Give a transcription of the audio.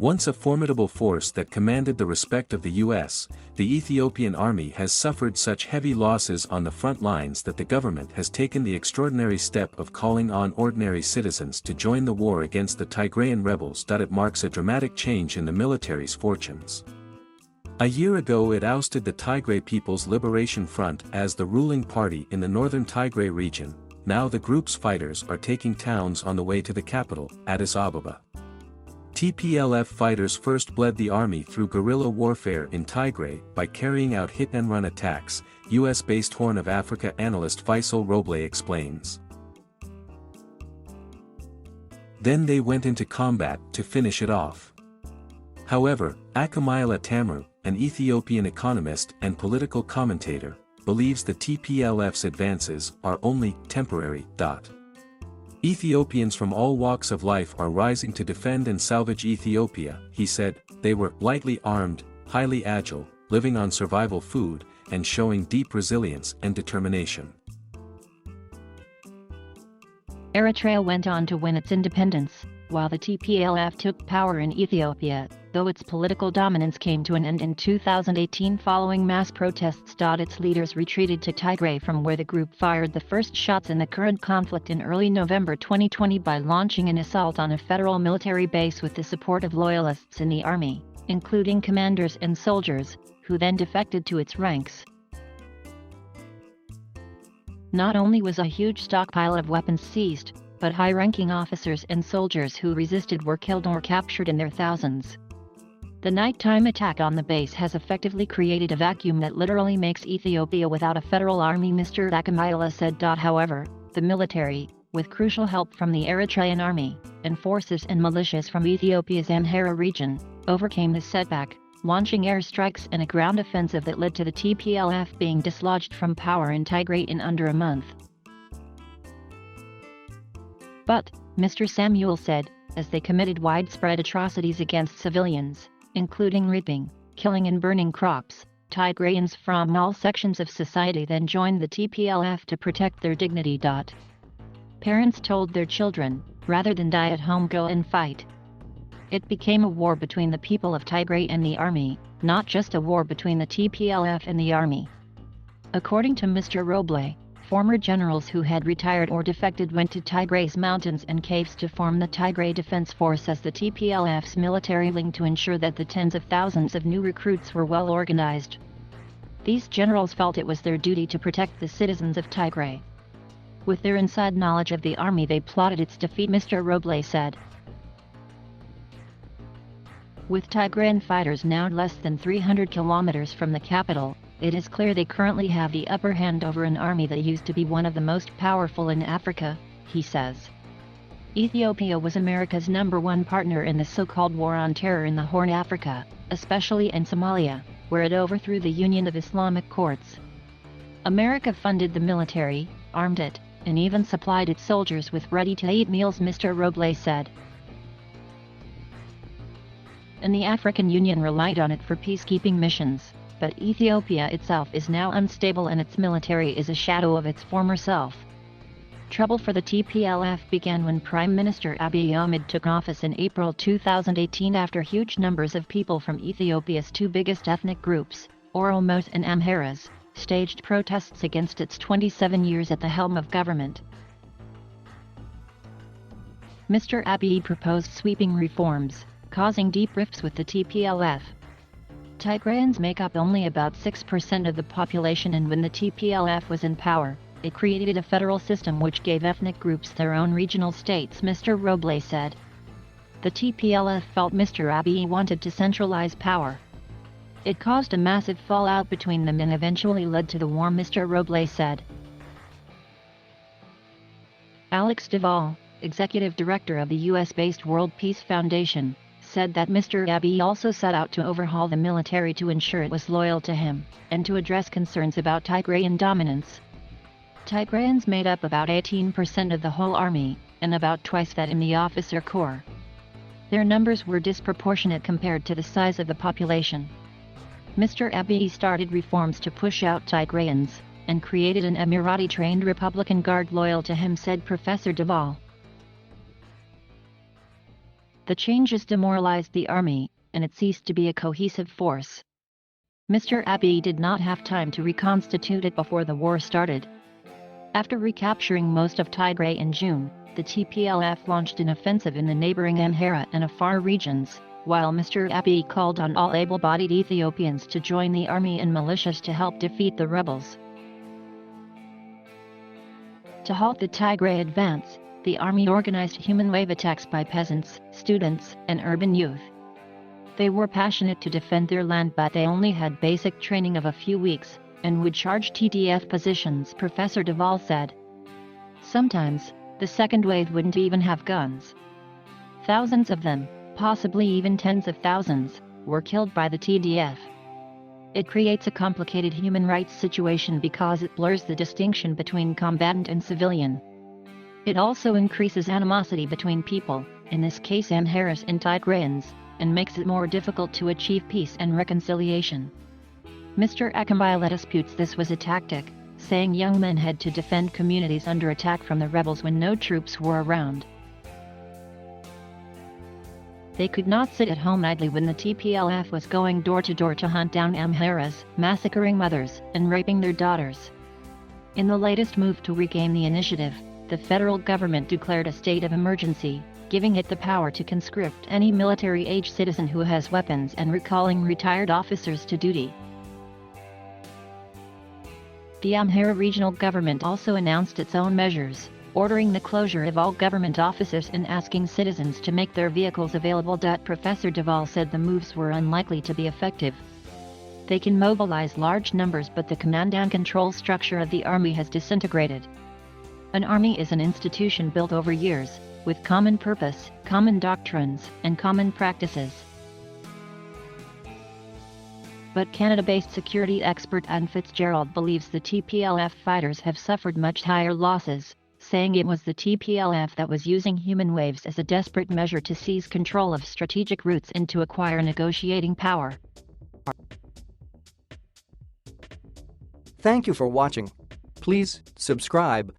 Once a formidable force that commanded the respect of the U.S., the Ethiopian army has suffered such heavy losses on the front lines that the government has taken the extraordinary step of calling on ordinary citizens to join the war against the Tigrayan rebels. It marks a dramatic change in the military's fortunes. A year ago it ousted the Tigray People's Liberation Front as the ruling party in the northern Tigray region. Now the group's fighters are taking towns on the way to the capital, Addis Ababa. TPLF fighters first bled the army through guerrilla warfare in Tigray by carrying out hit-and-run attacks, US-based Horn of Africa analyst Faisal Roble explains. Then they went into combat to finish it off. However, Akamila Tamru, an Ethiopian economist and political commentator, believes the TPLF's advances are only temporary. Ethiopians from all walks of life are rising to defend and salvage Ethiopia, he said. They were lightly armed, highly agile, living on survival food, and showing deep resilience and determination. Eritrea went on to win its independence, while the TPLF took power in Ethiopia, though its political dominance came to an end in 2018 following mass protests. Its leaders retreated to Tigray, from where the group fired the first shots in the current conflict in early November 2020 by launching an assault on a federal military base with the support of loyalists in the army, including commanders and soldiers, who then defected to its ranks. Not only was a huge stockpile of weapons seized, but high-ranking officers and soldiers who resisted were killed or captured in their thousands. The nighttime attack on the base has effectively created a vacuum that literally makes Ethiopia without a federal army, Mr. Akamila said. However, the military, with crucial help from the Eritrean army, and forces and militias from Ethiopia's Amhara region, overcame the setback, launching airstrikes and a ground offensive that led to the TPLF being dislodged from power in Tigray in under a month. But, Mr. Samuel said, as they committed widespread atrocities against civilians, including raping, killing and burning crops, Tigrayans from all sections of society then joined the TPLF to protect their dignity. Parents told their children, rather than die at home, go and fight. It became a war between the people of Tigray and the army, not just a war between the TPLF and the army. According to Mr. Roble, former generals who had retired or defected went to Tigray's mountains and caves to form the Tigray Defense Force as the TPLF's military wing to ensure that the tens of thousands of new recruits were well organized. These generals felt it was their duty to protect the citizens of Tigray. With their inside knowledge of the army, they plotted its defeat, Mr. Roble said. With Tigrayan fighters now less than 300 kilometers from the capital, it is clear they currently have the upper hand over an army that used to be one of the most powerful in Africa, he says. Ethiopia was America's #1 partner in the so-called War on Terror in the Horn of Africa, especially in Somalia, where it overthrew the Union of Islamic Courts. America funded the military, armed it, and even supplied its soldiers with ready-to-eat meals, Mr. Roble said. And the African Union relied on it for peacekeeping missions. But Ethiopia itself is now unstable and its military is a shadow of its former self. Trouble for the TPLF began when Prime Minister Abiy Ahmed took office in April 2018 after huge numbers of people from Ethiopia's two biggest ethnic groups, Oromos and Amharas, staged protests against its 27 years at the helm of government. Mr. Abiy proposed sweeping reforms, causing deep rifts with the TPLF. Tigrayans make up only about 6% of the population, and when the TPLF was in power, it created a federal system which gave ethnic groups their own regional states, Mr. Roble said. The TPLF felt Mr. Abiy wanted to centralize power. It caused a massive fallout between them and eventually led to the war, Mr. Roble said. Alex Duvall, executive director of the US-based World Peace Foundation, said that Mr. Abiy also set out to overhaul the military to ensure it was loyal to him, and to address concerns about Tigrayan dominance. Tigrayans made up about 18% of the whole army, and about twice that in the officer corps. Their numbers were disproportionate compared to the size of the population. Mr. Abiy started reforms to push out Tigrayans, and created an Emirati-trained Republican Guard loyal to him, said Professor Duvall. The changes demoralized the army, and it ceased to be a cohesive force. Mr. Abiy did not have time to reconstitute it before the war started. After recapturing most of Tigray in June, the TPLF launched an offensive in the neighboring Amhara and Afar regions, while Mr. Abiy called on all able-bodied Ethiopians to join the army and militias to help defeat the rebels. To halt the Tigray advance, the army organized human wave attacks by peasants, students, and urban youth. They were passionate to defend their land, but they only had basic training of a few weeks, and would charge TDF positions, Professor Deval said. Sometimes, the second wave wouldn't even have guns. Thousands of them, possibly even tens of thousands, were killed by the TDF. It creates a complicated human rights situation because it blurs the distinction between combatant and civilian. It also increases animosity between people, in this case Amharas and Tigrayans, and makes it more difficult to achieve peace and reconciliation. Mr. Akambayla disputes this was a tactic, saying young men had to defend communities under attack from the rebels when no troops were around. They could not sit at home idly when the TPLF was going door to door to hunt down Amharas, massacring mothers, and raping their daughters. In the latest move to regain the initiative, the federal government declared a state of emergency, giving it the power to conscript any military-age citizen who has weapons and recalling retired officers to duty. The Amhara regional government also announced its own measures, ordering the closure of all government offices and asking citizens to make their vehicles available. Professor Deval said the moves were unlikely to be effective. They can mobilize large numbers, but the command and control structure of the army has disintegrated. An army is an institution built over years, with common purpose, common doctrines, and common practices. But Canada-based security expert Anne Fitzgerald believes the TPLF fighters have suffered much higher losses, saying it was the TPLF that was using human waves as a desperate measure to seize control of strategic routes and to acquire negotiating power. Thank you for watching. Please subscribe,